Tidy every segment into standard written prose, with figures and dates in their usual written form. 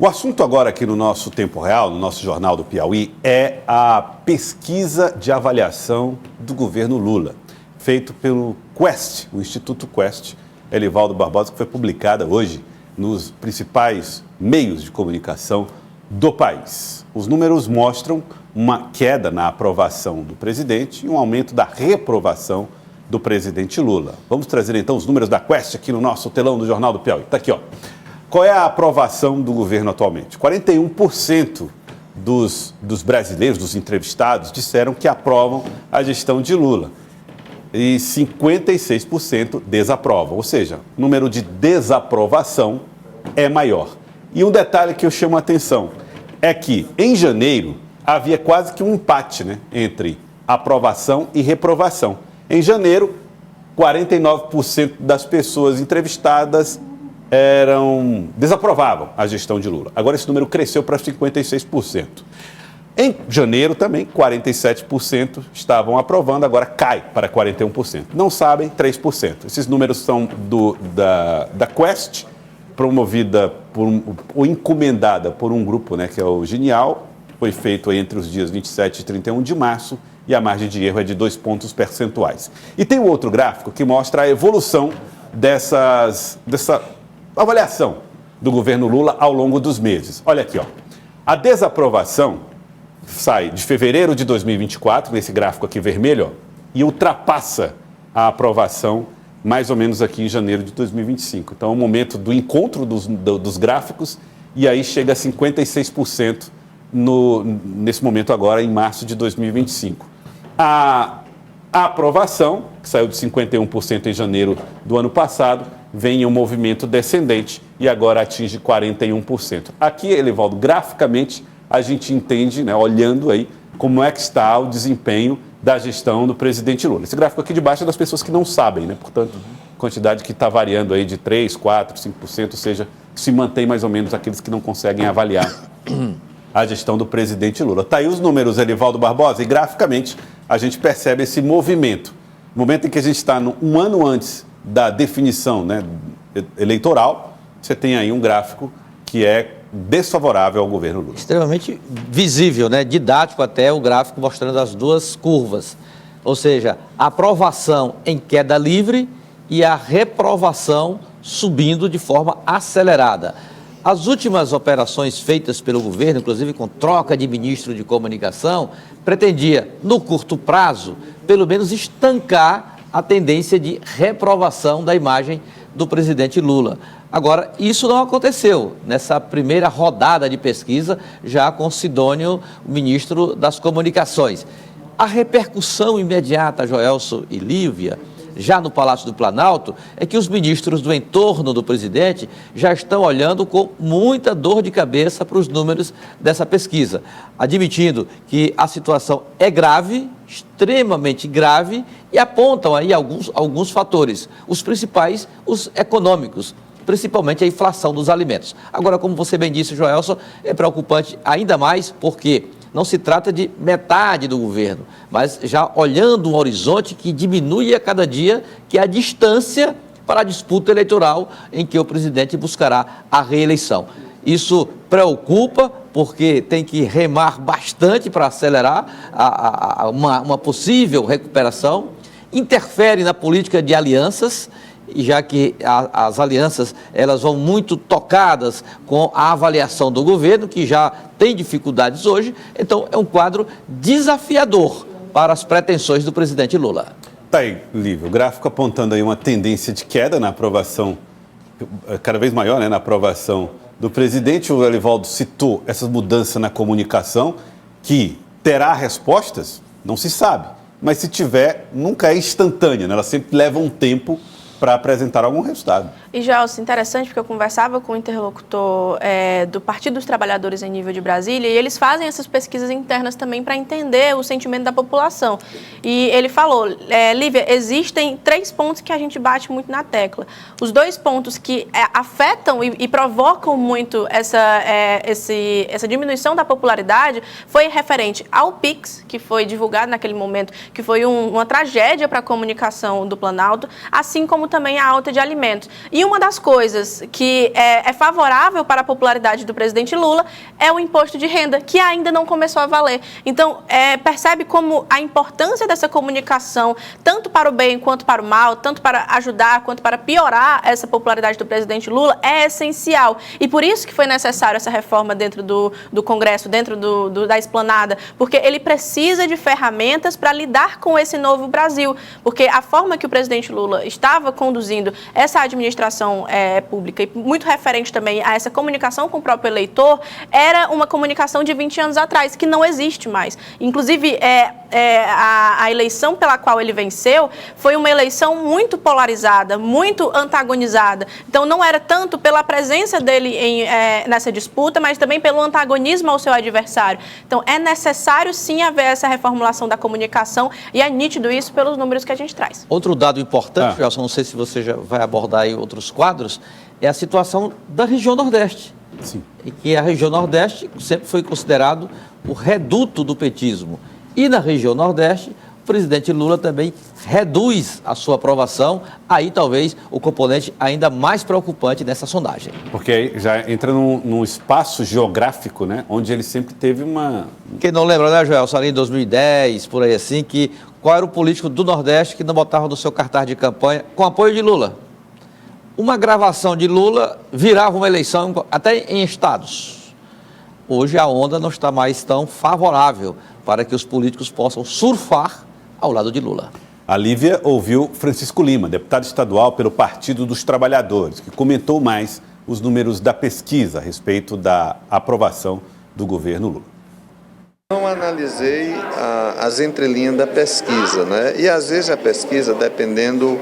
O assunto agora aqui no nosso Tempo Real, no nosso Jornal do Piauí, é a pesquisa de avaliação do governo Lula, feito pelo Quest, o Instituto Quest, Elivaldo Barbosa, que foi publicada hoje nos principais meios de comunicação do país. Os números mostram uma queda na aprovação do presidente e um aumento da reprovação do presidente Lula. Vamos trazer então os números da Quest aqui no nosso telão do Jornal do Piauí. Está aqui, ó. Qual é a aprovação do governo atualmente? 41% dos brasileiros, dos entrevistados, disseram que aprovam a gestão de Lula. E 56% desaprovam. Ou seja, o número de desaprovação é maior. E um detalhe que eu chamo a atenção é que, em janeiro, havia quase que um empate, né, entre aprovação e reprovação. Em janeiro, 49% das pessoas entrevistadas desaprovavam a gestão de Lula. Agora esse número cresceu para 56%. Em janeiro também, 47% estavam aprovando, agora cai para 41%. Não sabem, 3%. Esses números são da Quest, promovida ou encomendada por um grupo, né, que é o Genial. Foi feito entre os dias 27 e 31 de março e a margem de erro é de 2 pontos percentuais. E tem um outro gráfico que mostra a evolução dessa avaliação do governo Lula ao longo dos meses. Olha aqui, ó. A desaprovação sai de fevereiro de 2024, nesse gráfico aqui vermelho, ó, e ultrapassa a aprovação mais ou menos aqui em janeiro de 2025. Então é o momento do encontro dos gráficos e aí chega a 56% nesse momento agora, em março de 2025. A aprovação, que saiu de 51% em janeiro do ano passado, vem em um movimento descendente e agora atinge 41%. Aqui, Elivaldo, graficamente, a gente entende, né, olhando aí, como é que está o desempenho da gestão do presidente Lula. Esse gráfico aqui de baixo é das pessoas que não sabem, né? Portanto, quantidade que está variando aí de 3%, 4%, 5%, ou seja, se mantém mais ou menos aqueles que não conseguem avaliar a gestão do presidente Lula. Está aí os números, Elivaldo Barbosa, e graficamente a gente percebe esse movimento. No momento em que a gente está um ano antes da definição, né, eleitoral, você tem aí um gráfico que é desfavorável ao governo Lula. Extremamente visível, né? Didático até o gráfico mostrando as duas curvas. Ou seja, a aprovação em queda livre e a reprovação subindo de forma acelerada. As últimas operações feitas pelo governo, inclusive com troca de ministro de comunicação, pretendia, no curto prazo, pelo menos estancar a tendência de reprovação da imagem do presidente Lula. Agora, isso não aconteceu nessa primeira rodada de pesquisa, já com Sidônio, o ministro das Comunicações. A repercussão imediata, Joelso e Lívia, já no Palácio do Planalto, é que os ministros do entorno do presidente já estão olhando com muita dor de cabeça para os números dessa pesquisa, admitindo que a situação é grave, extremamente grave, e apontam aí alguns fatores, os principais, os econômicos, principalmente a inflação dos alimentos. Agora, como você bem disse, Joelson, é preocupante ainda mais porque não se trata de metade do governo, mas já olhando um horizonte que diminui a cada dia, que é a distância para a disputa eleitoral em que o presidente buscará a reeleição. Isso preocupa porque tem que remar bastante para acelerar uma possível recuperação, interfere na política de alianças, já que as alianças elas vão muito tocadas com a avaliação do governo, que já tem dificuldades hoje, então é um quadro desafiador para as pretensões do presidente Lula. Tá aí, Lívia, o gráfico apontando aí uma tendência de queda na aprovação, cada vez maior, né, na aprovação do presidente. O Elivaldo citou essas mudanças na comunicação, que terá respostas, não se sabe, mas se tiver, nunca é instantânea, né? Ela sempre leva um tempo para apresentar algum resultado. E, Gelson, interessante, porque eu conversava com o interlocutor do Partido dos Trabalhadores em nível de Brasília, e eles fazem essas pesquisas internas também para entender o sentimento da população. E ele falou, Lívia, existem 3 pontos que a gente bate muito na tecla. Os 2 pontos que afetam e provocam muito essa diminuição da popularidade foi referente ao PIX, que foi divulgado naquele momento, que foi uma tragédia para a comunicação do Planalto, assim como também a alta de alimentos. E E uma das coisas que é favorável para a popularidade do presidente Lula é o imposto de renda, que ainda não começou a valer. Então, percebe como a importância dessa comunicação, tanto para o bem quanto para o mal, tanto para ajudar quanto para piorar essa popularidade do presidente Lula, é essencial. E por isso que foi necessário essa reforma dentro do Congresso, dentro da esplanada, porque ele precisa de ferramentas para lidar com esse novo Brasil. Porque a forma que o presidente Lula estava conduzindo essa administração pública, e muito referente também a essa comunicação com o próprio eleitor, era uma comunicação de 20 anos atrás, que não existe mais. Inclusive, a eleição pela qual ele venceu foi uma eleição muito polarizada, muito antagonizada. Então, não era tanto pela presença dele nessa disputa, mas também pelo antagonismo ao seu adversário. Então, é necessário, sim, haver essa reformulação da comunicação e é nítido isso pelos números que a gente traz. Outro dado importante, Gelson, não sei se você já vai abordar aí outros quadros, é a situação da região Nordeste. Sim. E que a região Nordeste sempre foi considerado o reduto do petismo. E na região Nordeste, o presidente Lula também reduz a sua aprovação, aí talvez o componente ainda mais preocupante nessa sondagem. Porque aí já entra num espaço geográfico, né, onde ele sempre teve uma... Quem não lembra, né, Joel, ali em 2010, por aí assim, que qual era o político do Nordeste que não botava no seu cartaz de campanha com apoio de Lula? Uma gravação de Lula virava uma eleição até em estados. Hoje a onda não está mais tão favorável para que os políticos possam surfar ao lado de Lula. A Lívia ouviu Francisco Lima, deputado estadual pelo Partido dos Trabalhadores, que comentou mais os números da pesquisa a respeito da aprovação do governo Lula. Não analisei as entrelinhas da pesquisa, né? E às vezes a pesquisa, dependendo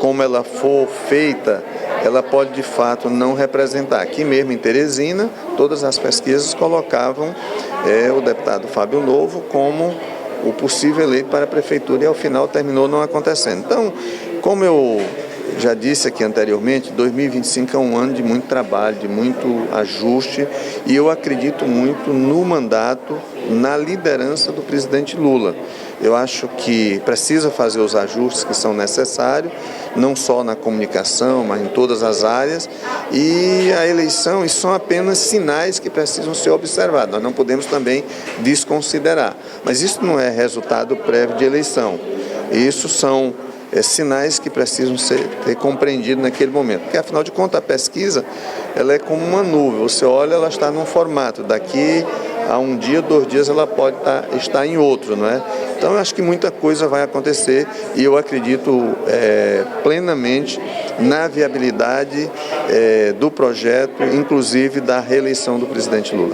como ela for feita, ela pode de fato não representar. Aqui mesmo em Teresina, todas as pesquisas colocavam o deputado Fábio Novo como o possível eleito para a prefeitura e ao final terminou não acontecendo. Então, como eu já disse aqui anteriormente, 2025 é um ano de muito trabalho, de muito ajuste e eu acredito muito no mandato, na liderança do presidente Lula. Eu acho que precisa fazer os ajustes que são necessários, não só na comunicação, mas em todas as áreas. E a eleição, isso são apenas sinais que precisam ser observados. Nós não podemos também desconsiderar. Mas isso não é resultado prévio de eleição. Isso são sinais que precisam ser compreendidos naquele momento. Porque, afinal de contas, a pesquisa ela é como uma nuvem. Você olha, ela está num formato. Daqui a um dia, 2 dias, ela pode estar em outro, não é? Então, eu acho que muita coisa vai acontecer e eu acredito plenamente na viabilidade do projeto, inclusive da reeleição do presidente Lula.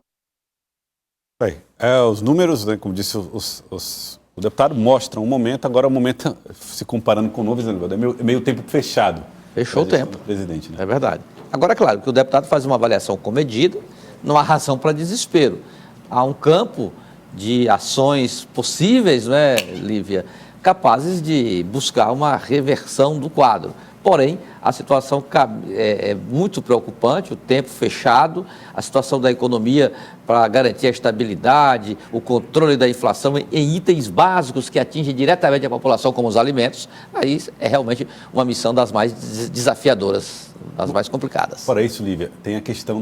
Os números, né, como disse o deputado, mostram um momento, agora o momento, se comparando com o novo, é meio tempo fechado. Fechou o tempo. Presidente, né? É verdade. Agora, é claro, que o deputado faz uma avaliação comedida, não há razão para desespero. Há um campo de ações possíveis, não é, Lívia, capazes de buscar uma reversão do quadro. Porém, a situação é muito preocupante, o tempo fechado, a situação da economia para garantir a estabilidade, o controle da inflação em itens básicos que atingem diretamente a população, como os alimentos, aí é realmente uma missão das mais desafiadoras, das mais complicadas. Fora isso, Lívia, tem a questão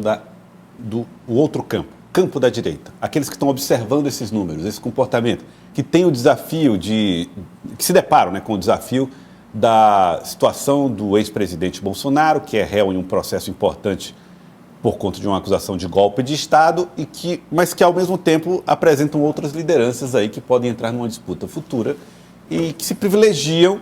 do outro campo da direita. Aqueles que estão observando esses números, esse comportamento, que tem o desafio que se deparam, né, com o desafio da situação do ex-presidente Bolsonaro, que é réu em um processo importante por conta de uma acusação de golpe de Estado, mas que, ao mesmo tempo, apresentam outras lideranças aí que podem entrar numa disputa futura e que se privilegiam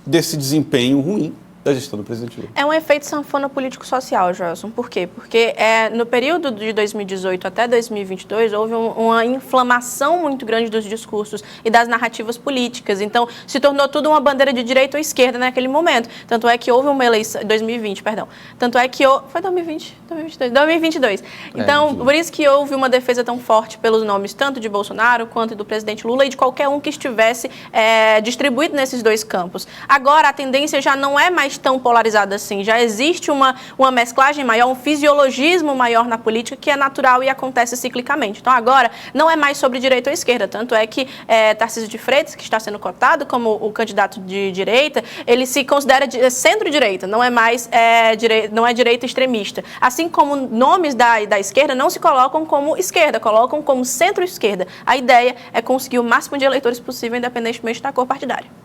desse desempenho ruim da gestão do presidente Lula. É um efeito sanfona político-social, Joelson. Por quê? Porque no período de 2018 até 2022 houve uma inflamação muito grande dos discursos e das narrativas políticas. Então, se tornou tudo uma bandeira de direita ou esquerda naquele momento. Tanto é que houve uma eleição... 2020, perdão. Tanto é que... Foi 2020? 2022. Então, por isso que houve uma defesa tão forte pelos nomes tanto de Bolsonaro quanto do presidente Lula e de qualquer um que estivesse distribuído nesses dois campos. Agora, a tendência já não é mais mais tão polarizada assim, já existe uma mesclagem maior, um fisiologismo maior na política que é natural e acontece ciclicamente. Então agora não é mais sobre direita ou esquerda, tanto é que Tarcísio de Freitas, que está sendo cotado como o candidato de direita, ele se considera centro-direita, não é mais não é direita extremista. Assim como nomes da esquerda não se colocam como esquerda, colocam como centro-esquerda. A ideia é conseguir o máximo de eleitores possível, independentemente da cor partidária.